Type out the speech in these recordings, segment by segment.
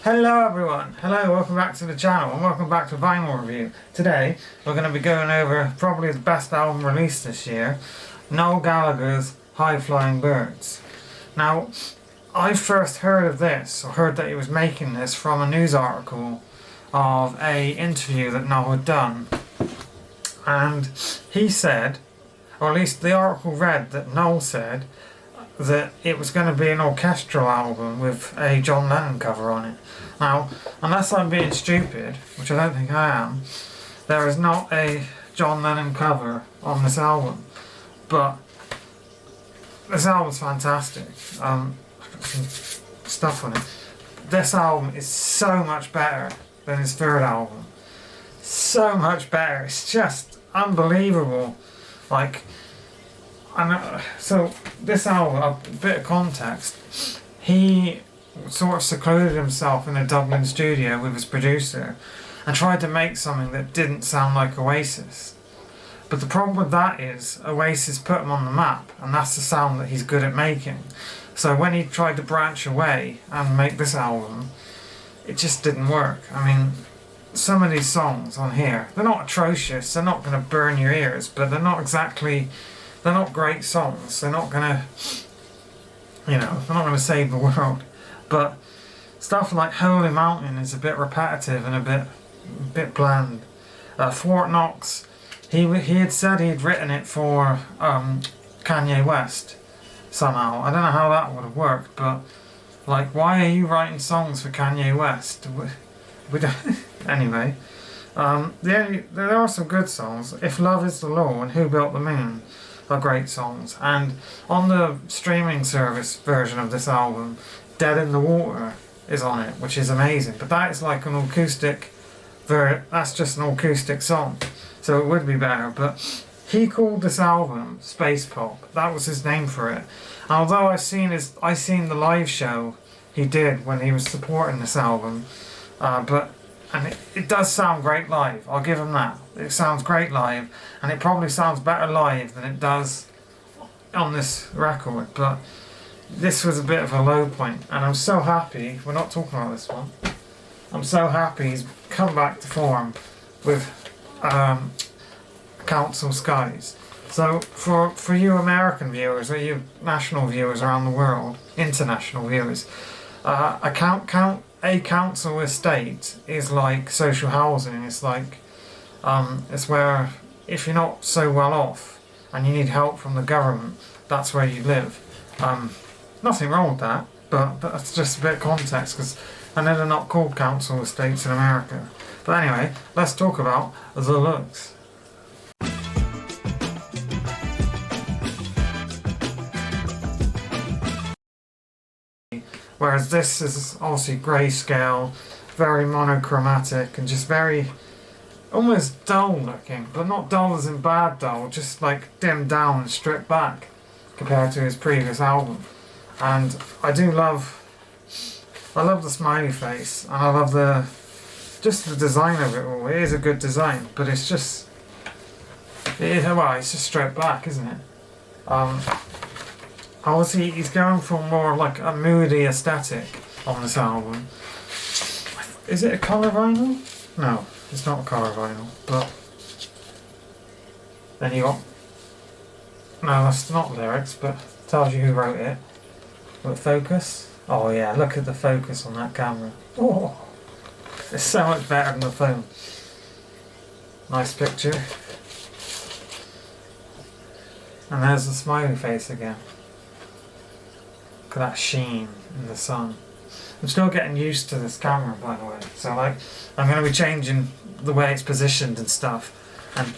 Hello everyone, hello, welcome back to the channel and welcome back to Vinyl Review. Today we're going to be going over probably the best album released this year, Noel Gallagher's High Flying Birds. Now, I first heard of this, or heard that he was making this from a news article of a interview that Noel had done. And he said, or at least the article read that Noel said, that it was going to be an orchestral album with a John Lennon cover on it. Now, unless I'm being stupid, which I don't think I am, there is not a John Lennon cover on this album. But this album's fantastic. I've got some stuff on it. This album is so much better than his third album. So much better. It's just unbelievable. Like, so this album, a bit of context, he sort of secluded himself in a Dublin studio with his producer and tried to make something that didn't sound like Oasis. But the problem with that is Oasis put him on the map, and that's the sound that he's good at making. So when he tried to branch away and make this album, it just didn't work. I mean, some of these songs on here, they're not atrocious, they're not going to burn your ears, but they're not great songs. They're not gonna, they're not gonna save the world. But stuff like Holy Mountain is a bit repetitive and a bit bland. Fort Knox, he had said he'd written it for Kanye West somehow. I don't know how that would have worked, but like, why are you writing songs for Kanye West? We don't. Anyway, there are some good songs. If Love Is the Law and Who Built the Moon are great songs, and on the streaming service version of this album, Dead in the Water is on it, which is amazing, but that is like an acoustic that's just an acoustic song, so it would be better. But he called this album space pop. That was his name for it. And although I seen the live show he did when he was supporting this album, and it does sound great live, I'll give him that. It sounds great live, and it probably sounds better live than it does on this record, but this was a bit of a low point, and I'm so happy, we're not talking about this one, I'm so happy he's come back to form with Council Skies. So for you American viewers, or you national viewers around the world, international viewers, a council estate is like social housing. It's like it's where if you're not so well off and you need help from the government, that's where you live. Nothing wrong with that, but that's just a bit of context, because I know they're not called council estates in America. But anyway, let's talk about the looks. Whereas this is obviously grayscale, very monochromatic, and just very almost dull looking, but not dull as in bad dull, just like dimmed down and stripped back compared to his previous album. And I love the smiley face, and I love the design of it all. It is a good design, but it's just it's just stripped back, isn't it? Obviously he's going for more like a moody aesthetic on this album. Is it a colour vinyl? No, it's not a colour vinyl, but then you got, no, that's not lyrics, but tells you who wrote it. Look, focus. Oh yeah, look at the focus on that camera. Oh, it's so much better than the phone. Nice picture. And there's the smiley face again. Look at that sheen in the sun. I'm still getting used to this camera, by the way. So like, I'm going to be changing the way it's positioned and stuff, and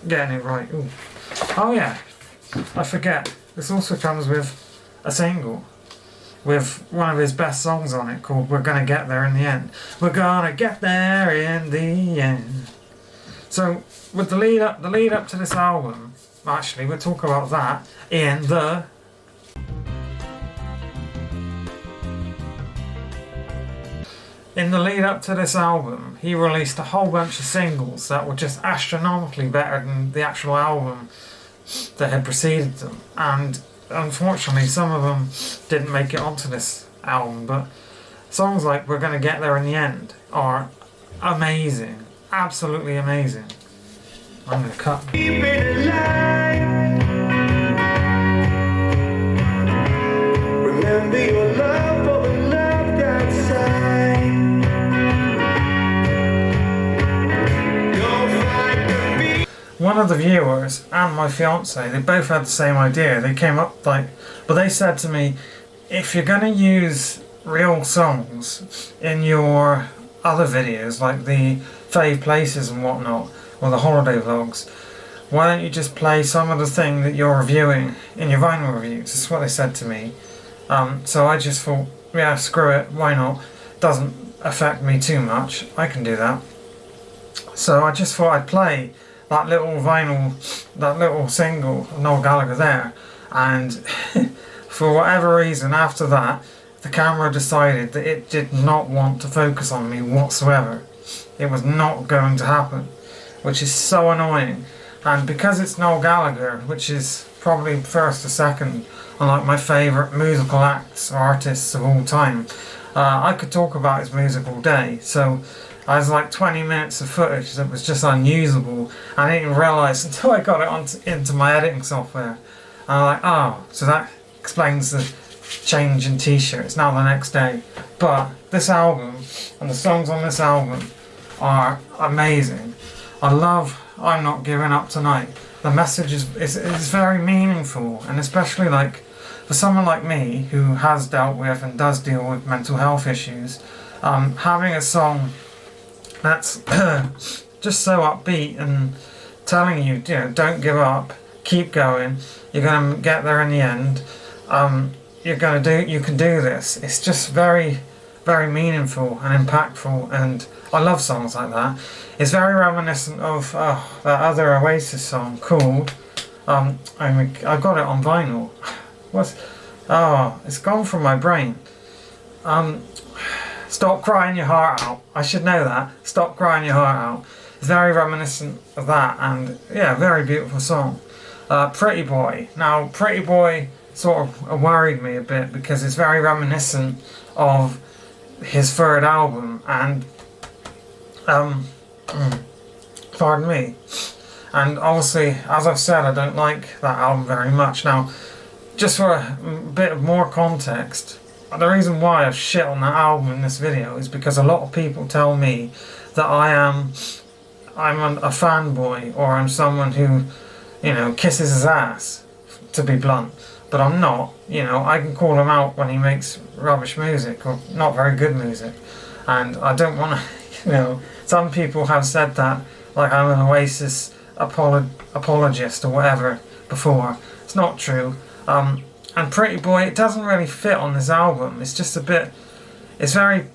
getting it right. Ooh. Oh yeah, I forget. This also comes with a single with one of his best songs on it called "We're Gonna Get There in the End." We're gonna get there in the end. So with the lead up to this album, actually we'll talk about that in the lead up to this album. He released a whole bunch of singles that were just astronomically better than the actual album that had preceded them, and unfortunately some of them didn't make it onto this album, but songs like We're Gonna Get There in the End are amazing, absolutely amazing. I'm gonna cut. Keep it alive. Remember your love for the love outside. Don't fight the beat. One of the viewers and my fiance, they both had the same idea. They came up but they said to me, if you're gonna use real songs in your other videos, like the fave places and whatnot, or the holiday vlogs, why don't you just play some of the thing that you're reviewing in your vinyl reviews? That's what they said to me. So I just thought, yeah, screw it, why not? Doesn't affect me too much, I can do that. So I just thought I'd play that little vinyl, that little single of Noel Gallagher there, and for whatever reason after that, the camera decided that it did not want to focus on me whatsoever. It was not going to happen, which is so annoying. And because it's Noel Gallagher, which is probably first or second on like my favourite musical acts or artists of all time, I could talk about his music all day. So I was like 20 minutes of footage that was just unusable. I didn't even realise until I got it into my editing software. And I'm like, oh, so that explains the change in t-shirt. It's now the next day. But this album and the songs on this album are amazing. I love I'm Not Giving Up Tonight. The message is very meaningful, and especially like for someone like me who has dealt with and does deal with mental health issues, having a song that's just so upbeat and telling you, you know, don't give up, keep going, you're gonna get there in the end, you can do this. It's just very, very meaningful and impactful, and I love songs like that. It's very reminiscent of that other Oasis song called I got it on vinyl. It's gone from my brain. Stop Crying Your Heart Out. I should know that. Stop Crying Your Heart Out. It's very reminiscent of that, and yeah, very beautiful song. Pretty Boy. Now, Pretty Boy sort of worried me a bit because it's very reminiscent of his third album, and pardon me, and obviously, as I've said, I don't like that album very much. Now, just for a bit of more context, the reason why I've shit on that album in this video is because a lot of people tell me that I'm a fanboy, or I'm someone who, you know, kisses his ass, to be blunt. But I'm not, you know, I can call him out when he makes rubbish music, or not very good music. And I don't want to, you know, some people have said that, like I'm an Oasis apologist or whatever before. It's not true. And Pretty Boy, it doesn't really fit on this album. It's just a bit, it's very,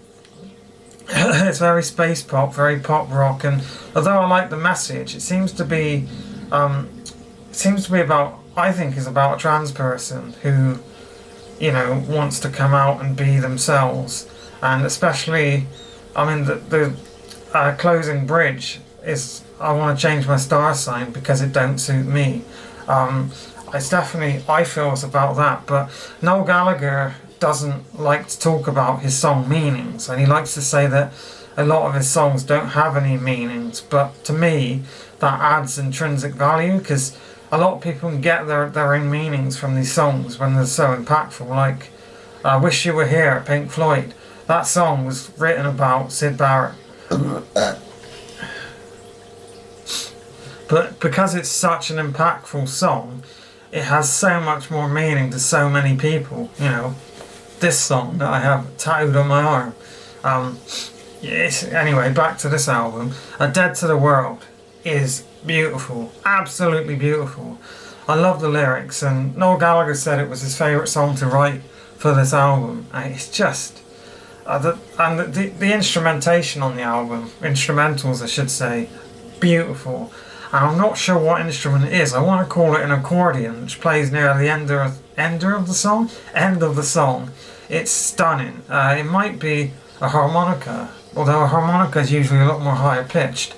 it's very space pop, very pop rock, and although I like the message, it seems to be about, I think, is about a trans person who, you know, wants to come out and be themselves. And especially, I mean, the closing bridge is, I want to change my star sign because it don't suit me. It's definitely, I feel it's about that. But Noel Gallagher doesn't like to talk about his song meanings, and he likes to say that a lot of his songs don't have any meanings. But to me, that adds intrinsic value, because a lot of people can get their own meanings from these songs when they're so impactful. Like Wish You Were Here, Pink Floyd. That song was written about Syd Barrett. But because it's such an impactful song, it has so much more meaning to so many people. You know, this song that I have tattooed on my arm. Anyway, back to this album. A Dead to the World is beautiful, absolutely beautiful. I love the lyrics, and Noel Gallagher said it was his favourite song to write for this album. And it's just, the instrumentation on the album, instrumentals I should say, beautiful. And I'm not sure what instrument it is. I want to call it an accordion, which plays near the end of the song. It's stunning. It might be a harmonica, although a harmonica is usually a lot more higher pitched.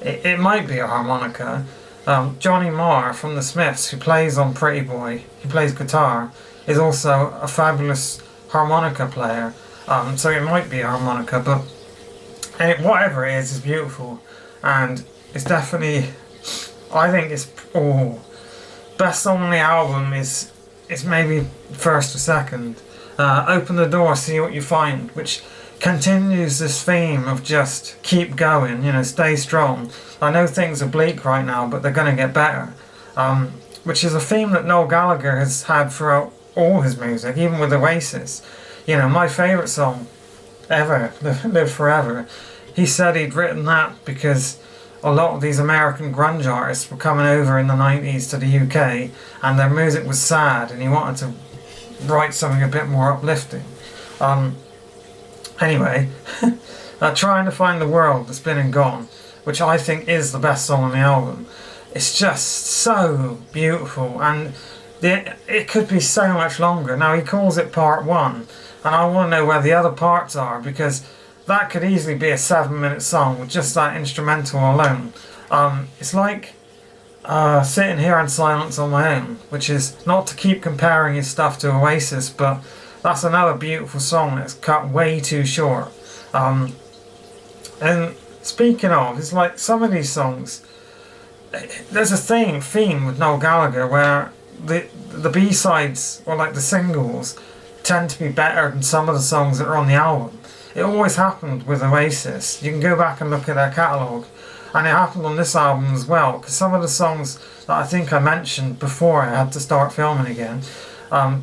It might be a harmonica. Johnny Marr from the Smiths, who plays on Pretty Boy, he plays guitar, is also a fabulous harmonica player. So it might be a harmonica, but whatever it is beautiful, and it's definitely, I think it's best song on the album is maybe first or second. Open the Door, See What You Find, which continues this theme of just keep going, stay strong. I know things are bleak right now, but they're going to get better. Which is a theme that Noel Gallagher has had throughout all his music, even with Oasis. My favourite song ever, Live Forever. He said he'd written that because a lot of these American grunge artists were coming over in the 90s to the UK and their music was sad, and he wanted to write something a bit more uplifting. Anyway, Trying to Find the World That's Been and Gone, which I think is the best song on the album. It's just so beautiful, and it could be so much longer. Now he calls it part 1, and I want to know where the other parts are, because that could easily be a 7-minute song with just that instrumental alone. It's like Sitting Here in Silence on My Own, which is not to keep comparing his stuff to Oasis, but that's another beautiful song that's cut way too short. And speaking of, it's like some of these songs, there's a theme with Noel Gallagher where the B-sides, or like the singles, tend to be better than some of the songs that are on the album. It always happened with Oasis. You can go back and look at their catalogue, and it happened on this album as well, because some of the songs that I think I mentioned before I had to start filming again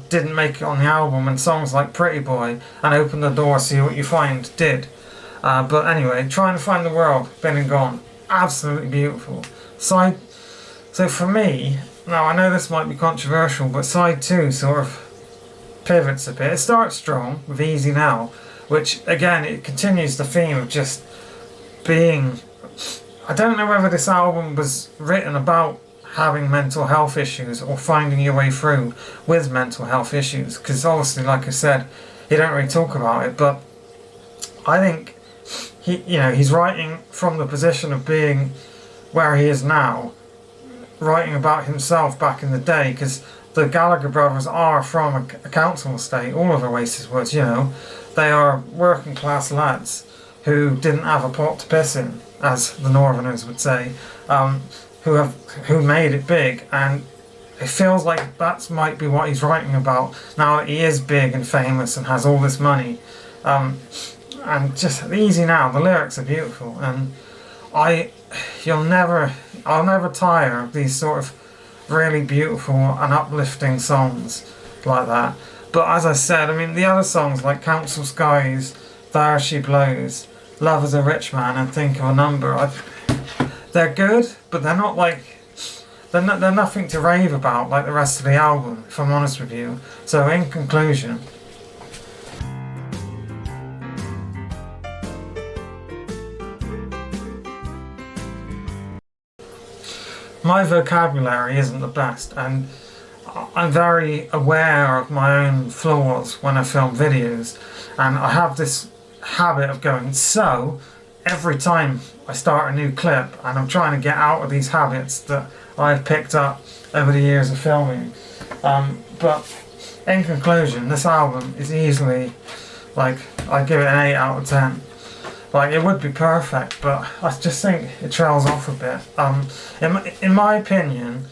didn't make it on the album, and songs like Pretty Boy and Open the Door, See What You Find did. But anyway, Trying to Find the World, Been and Gone, absolutely beautiful. So for me, now I know this might be controversial, but side 2 sort of pivots a bit. It starts strong with Easy Now, which again, it continues the theme of just being, I don't know whether this album was written about having mental health issues or finding your way through with mental health issues, because obviously, like I said, he don't really talk about it, but I think he's writing from the position of being where he is now, writing about himself back in the day, because the Gallagher brothers are from a council estate. All of Oasis was, they are working class lads who didn't have a pot to piss in, as the Northerners would say, who made it big, and it feels like that might be what he's writing about now that he is big and famous and has all this money. And just Easy Now, the lyrics are beautiful, and I'll never tire of these sort of really beautiful and uplifting songs like that. But as I said, the other songs like Council Skies, There She Blows, Love Is a Rich Man, and Think of a Number, they're good, but they're not like, they're nothing to rave about like the rest of the album, if I'm honest with you. So in conclusion, my vocabulary isn't the best, and I'm very aware of my own flaws when I film videos, and I have this habit of going so every time I start a new clip, and I'm trying to get out of these habits that I've picked up over the years of filming. But in conclusion, this album is easily, like, I'd give it an 8 out of 10. Like, it would be perfect, but I just think it trails off a bit. In my opinion,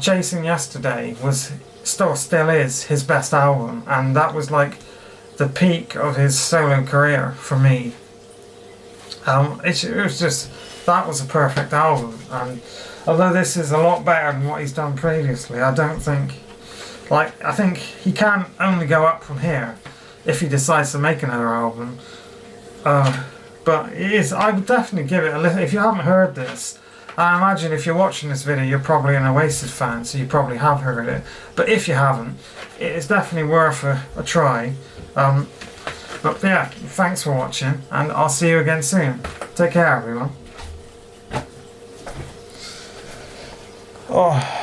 Chasing Yesterday still is his best album, and that was like the peak of his solo career for me. It was just, that was a perfect album, and although this is a lot better than what he's done previously, I think he can only go up from here if he decides to make another album. But it is, I would definitely give it a listen. If you haven't heard this, I imagine if you're watching this video, you're probably an Oasis fan, so you probably have heard it. But if you haven't, it is definitely worth a try. But yeah, thanks for watching, and I'll see you again soon. Take care, everyone. Oh.